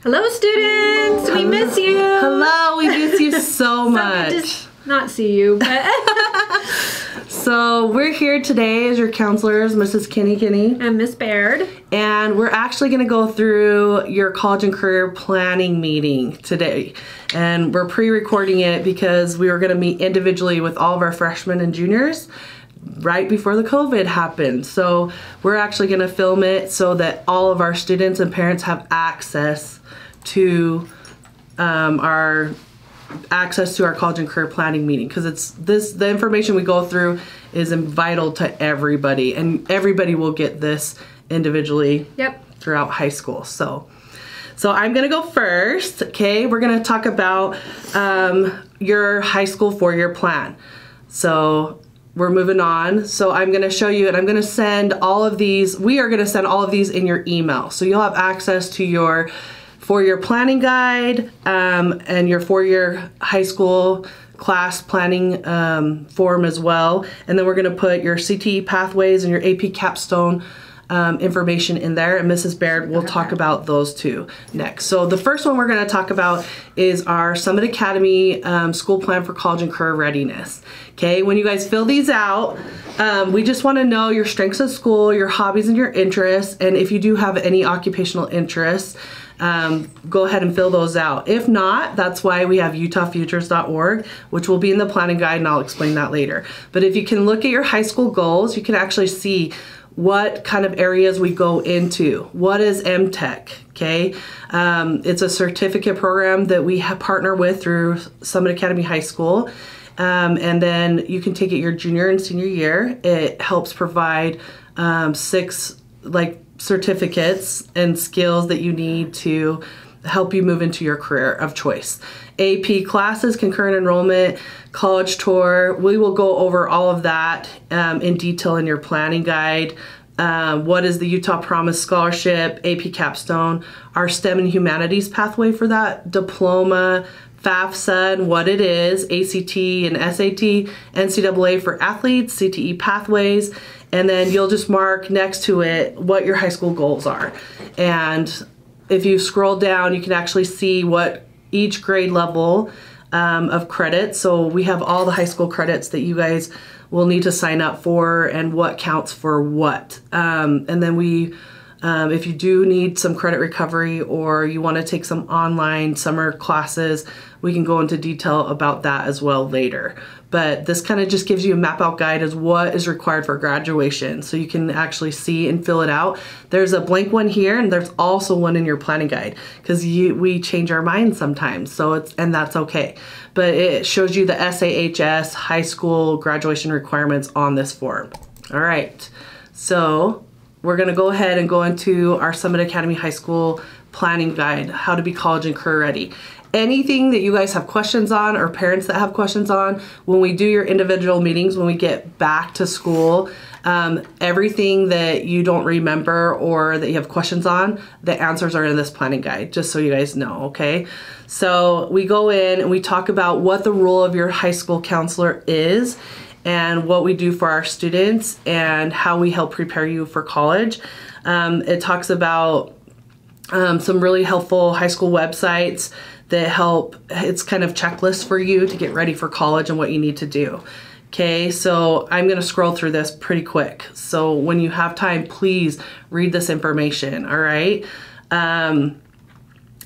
Hello, students. We miss you. Hello, we miss you so much. Good to not see you, but So we're here today as your counselors, Mrs. Kinney and Miss Baird, and we're actually going to go through your college and career planning meeting today. And we're pre-recording it because we were going to meet individually with all of our freshmen and juniors right before the COVID happened. So we're actually going to film it so that all of our students and parents have access to our college and career planning meeting, because the information we go through is vital to everybody, and everybody will get this individually throughout high school. So I'm gonna go first. Okay, we're gonna talk about your high school 4-year plan. So we're moving on. So I'm gonna show you, and I'm gonna send all of these. We are gonna send all of these in your email, so you'll have access to your 4-year planning guide and your 4-year high school class planning form as well. And then we're going to put your CTE Pathways and your AP Capstone information in there, and Mrs. Baird will talk about those two next. So the first one we're going to talk about is our Summit Academy school plan for college and career readiness. Okay, when you guys fill these out, we just want to know your strengths at school, your hobbies and your interests, and if you do have any occupational interests, go ahead and fill those out. If not, that's why we have utahfutures.org, which will be in the planning guide, and I'll explain that later. But if you can look at your high school goals, you can actually see what kind of areas we go into. What is MTech? Okay, it's a certificate program that we partner with through Summit Academy High School. And then you can take it your junior and senior year. It helps provide 6 certificates and skills that you need to help you move into your career of choice. AP classes, concurrent enrollment, college tour. We will go over all of that in detail in your planning guide. What is the Utah Promise Scholarship, AP Capstone, our STEM and Humanities pathway for that, diploma, FAFSA and what it is, ACT and SAT, NCAA for athletes, CTE Pathways, and then you'll just mark next to it what your high school goals are. And if you scroll down, you can actually see what each grade level of credits. So we have all the high school credits that you guys will need to sign up for and what counts for what. And then if you do need some credit recovery or you want to take some online summer classes, we can go into detail about that as well later. But this kind of just gives you a map out guide as what is required for graduation, so you can actually see and fill it out. There's a blank one here, and there's also one in your planning guide, because we change our minds sometimes, and that's okay. But it shows you the SAHS high school graduation requirements on this form. All right, so we're gonna go ahead and go into our Summit Academy High School planning guide, how to be college and career ready. Anything that you guys have questions on, or parents that have questions on, when we do your individual meetings, when we get back to school, everything that you don't remember or that you have questions on, the answers are in this planning guide, just so you guys know, okay? So we go in and we talk about what the role of your high school counselor is, and what we do for our students, and how we help prepare you for college. It talks about some really helpful high school websites that help. It's kind of checklists for you to get ready for college and what you need to do. Okay, so I'm gonna scroll through this pretty quick. So when you have time, please read this information, all right?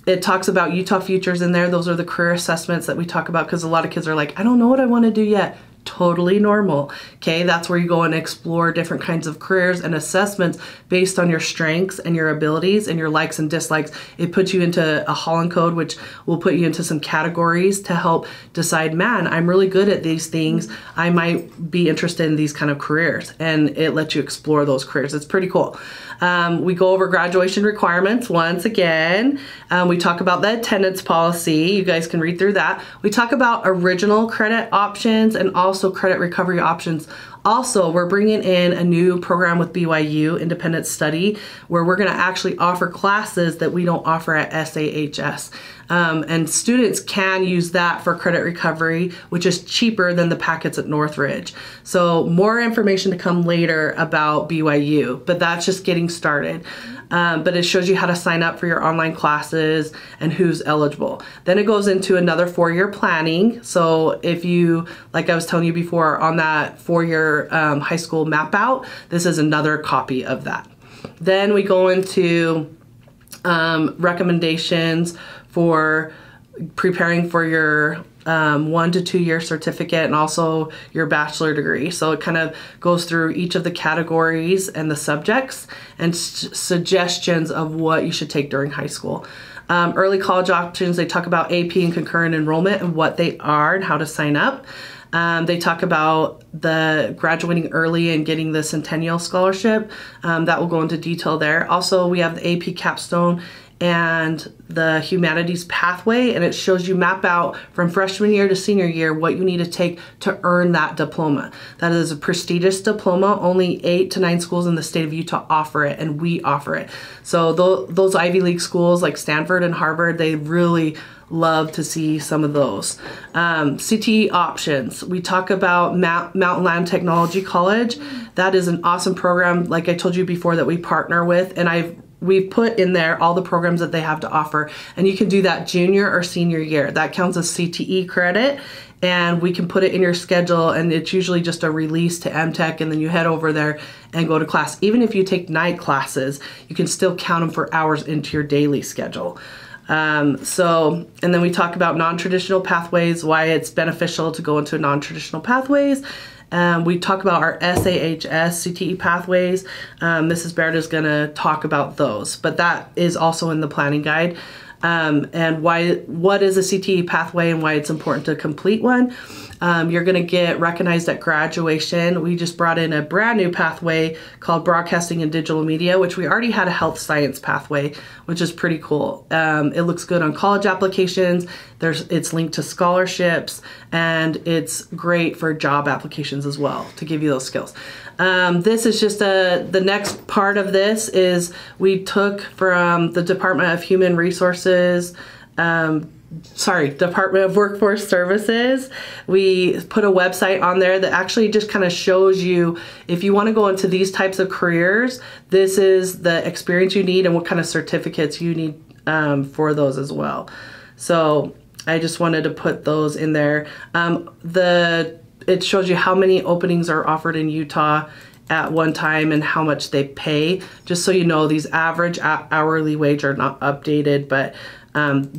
It talks about Utah Futures in there. Those are the career assessments that we talk about, because a lot of kids are like, I don't know what I wanna do yet. Totally normal. Okay, that's where you go and explore different kinds of careers and assessments based on your strengths and your abilities and your likes and dislikes. It puts you into a Holland code, which will put you into some categories to help decide, man, I'm really good at these things. I might be interested in these kind of careers, and it lets you explore those careers. It's pretty cool. We go over graduation requirements once again. We talk about the attendance policy. You guys can read through that. We talk about original credit options and also credit recovery options. Also, we're bringing in a new program with BYU, Independent Study, where we're going to actually offer classes that we don't offer at SAHS. And students can use that for credit recovery, which is cheaper than the packets at Northridge. So more information to come later about BYU, but that's just getting started. But it shows you how to sign up for your online classes and who's eligible. Then it goes into another 4-year planning. So if you, like I was telling you before, on that 4-year high school map out, this is another copy of that. Then we go into recommendations for preparing for your 1 to 2 year certificate and also your bachelor degree. So it kind of goes through each of the categories and the subjects and suggestions of what you should take during high school. Early college options, they talk about AP and concurrent enrollment and what they are and how to sign up. They talk about the graduating early and getting the Centennial Scholarship. That will go into detail there. Also, we have the AP Capstone and the Humanities Pathway, and it shows you map out from freshman year to senior year what you need to take to earn that diploma. That is a prestigious diploma. Only 8 to 9 schools in the state of Utah offer it, and we offer it. So those Ivy League schools like Stanford and Harvard, they really love to see some of those. CTE options. We talk about Mountain Land Technology College. That is an awesome program, like I told you before, that we partner with, and we've put in there all the programs that they have to offer, and you can do that junior or senior year. That counts as CTE credit, and we can put it in your schedule, and it's usually just a release to MTech, and then you head over there and go to class. Even if you take night classes, you can still count them for hours into your daily schedule. And then we talk about non-traditional pathways, why it's beneficial to go into non-traditional pathways. We talk about our SAHS CTE pathways. Mrs. Baird is going to talk about those, but that is also in the planning guide. And what is a CTE pathway and why it's important to complete one. You're going to get recognized at graduation. We just brought in a brand new pathway called Broadcasting and Digital Media, which we already had a health science pathway, which is pretty cool. It looks good on college applications. It's linked to scholarships, and it's great for job applications as well to give you those skills. This is just the next part of this is we took from the Department of Human Resources, Department of Workforce Services. We put a website on there that actually just kind of shows you if you want to go into these types of careers, this is the experience you need and what kind of certificates you need for those as well. So I just wanted to put those in there. It shows you how many openings are offered in Utah at one time and how much they pay. Just so you know, these average hourly wage are not updated, but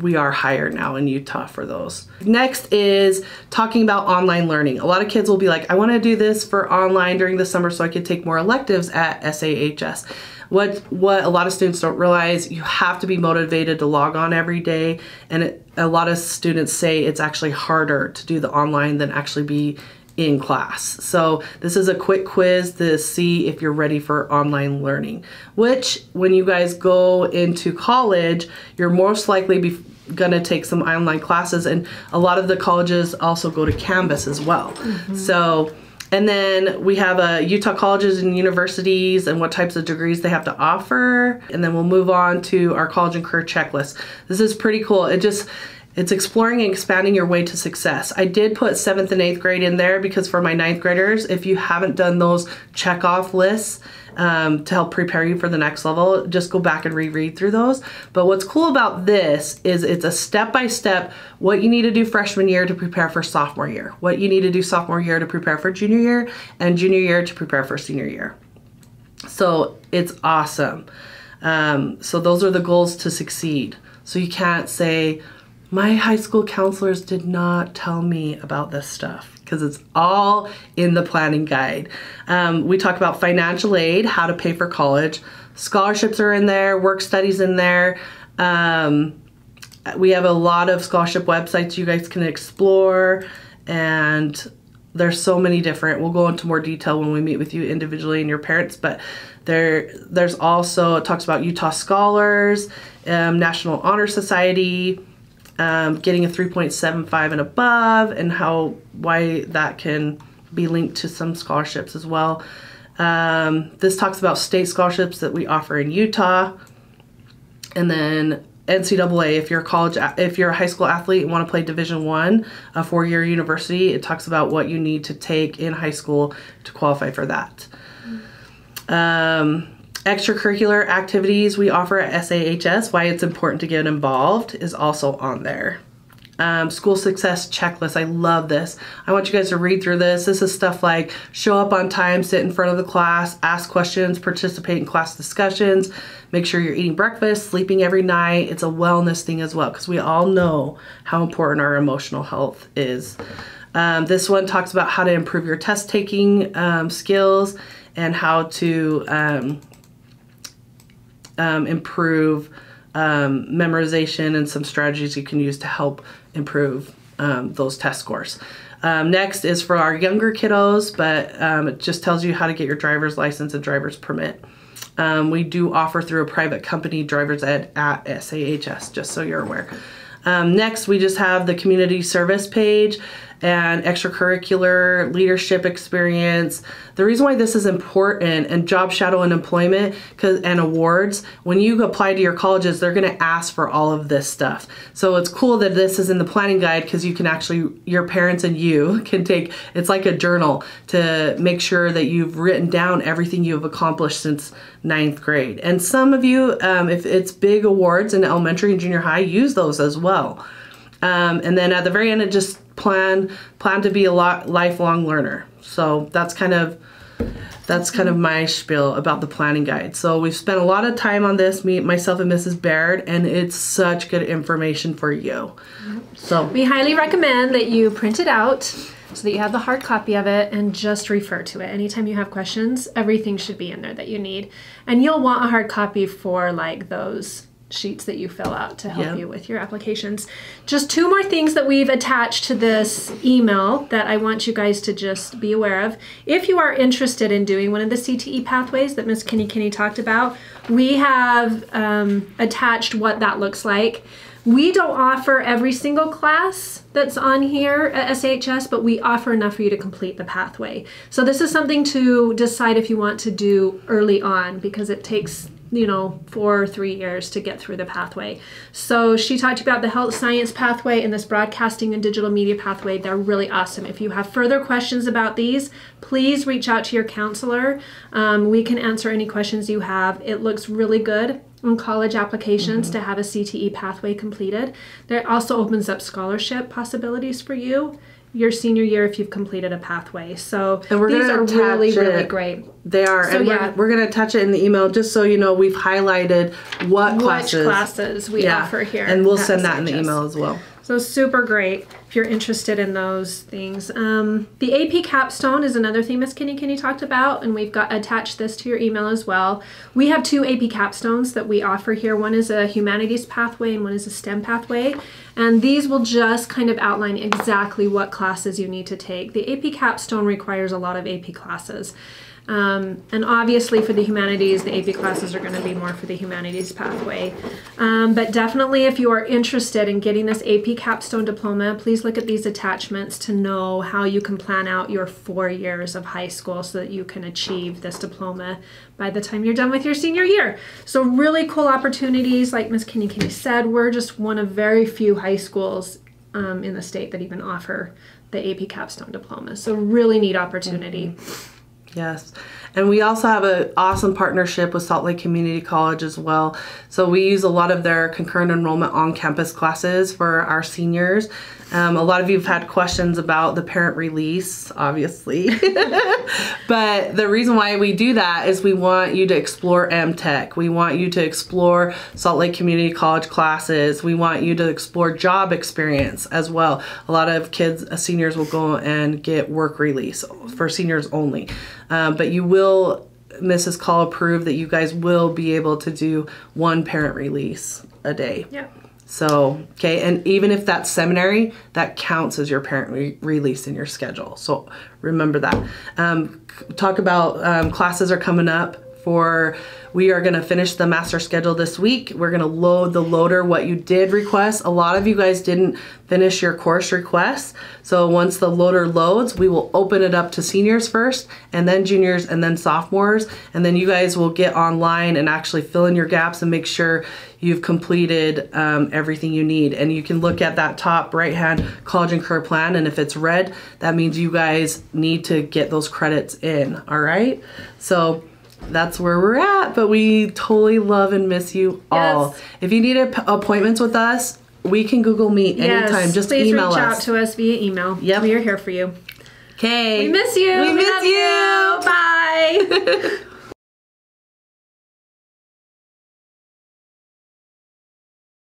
we are higher now in Utah for those. Next is talking about online learning. A lot of kids will be like, I want to do this for online during the summer so I could take more electives at SAHS. What a lot of students don't realize, you have to be motivated to log on every day, and a lot of students say it's actually harder to do the online than actually be in class. So this is a quick quiz to see if you're ready for online learning, which when you guys go into college, you're most likely gonna take some online classes, and a lot of the colleges also go to Canvas as well. So, and then we have Utah colleges and universities and what types of degrees they have to offer. And then we'll move on to our college and career checklist. This is pretty cool. It's exploring and expanding your way to success. I did put 7th and 8th grade in there because for my 9th graders, if you haven't done those check-off lists to help prepare you for the next level, just go back and reread through those. But what's cool about this is it's a step-by-step what you need to do freshman year to prepare for sophomore year, what you need to do sophomore year to prepare for junior year, and junior year to prepare for senior year. So it's awesome. So those are the goals to succeed. So you can't say, my high school counselors did not tell me about this stuff, because it's all in the planning guide. We talk about financial aid, how to pay for college. Scholarships are in there, work studies in there. We have a lot of scholarship websites you guys can explore, and there's so many different. We'll go into more detail when we meet with you individually and your parents, but there's also, it talks about Utah Scholars, National Honor Society, getting a 3.75 and above, and why that can be linked to some scholarships as well. This talks about state scholarships that we offer in Utah. And then NCAA, if you're a high school athlete and want to play Division I, a 4-year university, it talks about what you need to take in high school to qualify for that. Extracurricular activities we offer at SAHS, why it's important to get involved, is also on there. School success checklist. I love this. I want you guys to read through this. This is stuff like show up on time, sit in front of the class, ask questions, participate in class discussions, make sure you're eating breakfast, sleeping every night. It's a wellness thing as well, because we all know how important our emotional health is. This one talks about how to improve your test taking skills and how to improve memorization and some strategies you can use to help improve those test scores. Next is for our younger kiddos, but it just tells you how to get your driver's license and driver's permit. We do offer through a private company driver's ed at SAHS, just so you're aware. Next, we just have the community service page and extracurricular leadership experience. The reason why this is important, and job shadow and employment and awards, when you apply to your colleges, they're gonna ask for all of this stuff. So it's cool that this is in the planning guide, because you can actually, your parents and you can take, it's like a journal to make sure that you've written down everything you've accomplished since 9th grade. And some of you, if it's big awards in elementary and junior high, use those as well. And then at the very end, it just plan to be a lifelong learner. So that's kind of my spiel about the planning guide. So we've spent a lot of time on this, myself and Mrs. Baird, and it's such good information for you. So we highly recommend that you print it out so that you have the hard copy of it and just refer to it. Anytime you have questions, everything should be in there that you need. And you'll want a hard copy for like those sheets that you fill out to help you with your applications. Just 2 more things that we've attached to this email that I want you guys to just be aware of. If you are interested in doing one of the CTE pathways that Ms. Kinney talked about, we have attached what that looks like. We don't offer every single class that's on here at SHS, but we offer enough for you to complete the pathway. So this is something to decide if you want to do early on, because it takes 4 or 3 years to get through the pathway. So she talked about the health science pathway and this broadcasting and digital media pathway. They're really awesome. If you have further questions about these, please reach out to your counselor. We can answer any questions you have. It looks really good on college applications to have a CTE pathway completed. That also opens up scholarship possibilities for you your senior year if you've completed a pathway. So and these are really great. They are. So, and we're going to attach it in the email just so you know we've highlighted which classes we offer here. And we'll send that in the email as well. So super great if you're interested in those things. The AP capstone is another thing Ms. Kinney talked about, and we've got attached this to your email as well. We have 2 AP capstones that we offer here. One is a humanities pathway and one is a STEM pathway. And these will just kind of outline exactly what classes you need to take. The AP capstone requires a lot of AP classes. And obviously for the humanities, the AP classes are going to be more for the humanities pathway. But definitely if you are interested in getting this AP capstone diploma, please look at these attachments to know how you can plan out your 4 years of high school so that you can achieve this diploma by the time you're done with your senior year. So really cool opportunities. Like Ms. Kinney said, we're just one of very few high schools in the state that even offer the AP capstone diploma. So really neat opportunity. Yes. And we also have an awesome partnership with Salt Lake Community College as well. So we use a lot of their concurrent enrollment on-campus classes for our seniors. A lot of you have had questions about the parent release, obviously. But the reason why we do that is we want you to explore MTech. We want you to explore Salt Lake Community College classes. We want you to explore job experience as well. A lot of kids, seniors will go and get work release for seniors only. But you will, Mrs. Call approved that you guys will be able to do 1 parent release a day. Yeah. So, okay, and even if that's seminary, that counts as your parent release in your schedule. So remember that. Talk about classes are coming up we are going to finish the master schedule this week. We're going to load the loader what you did request. A lot of you guys didn't finish your course requests. So once the loader loads, we will open it up to seniors first, and then juniors, and then sophomores. And then you guys will get online and actually fill in your gaps and make sure you've completed everything you need. And you can look at that top right-hand college and career plan, and if it's red, that means you guys need to get those credits in, all right? So that's where we're at, but we totally love and miss you all. Yes. If you need appointments with us, we can Google Meet anytime. Just please email reach us. out to us via email. Yep. We are here for you. Okay. We miss you. We miss love you. Bye.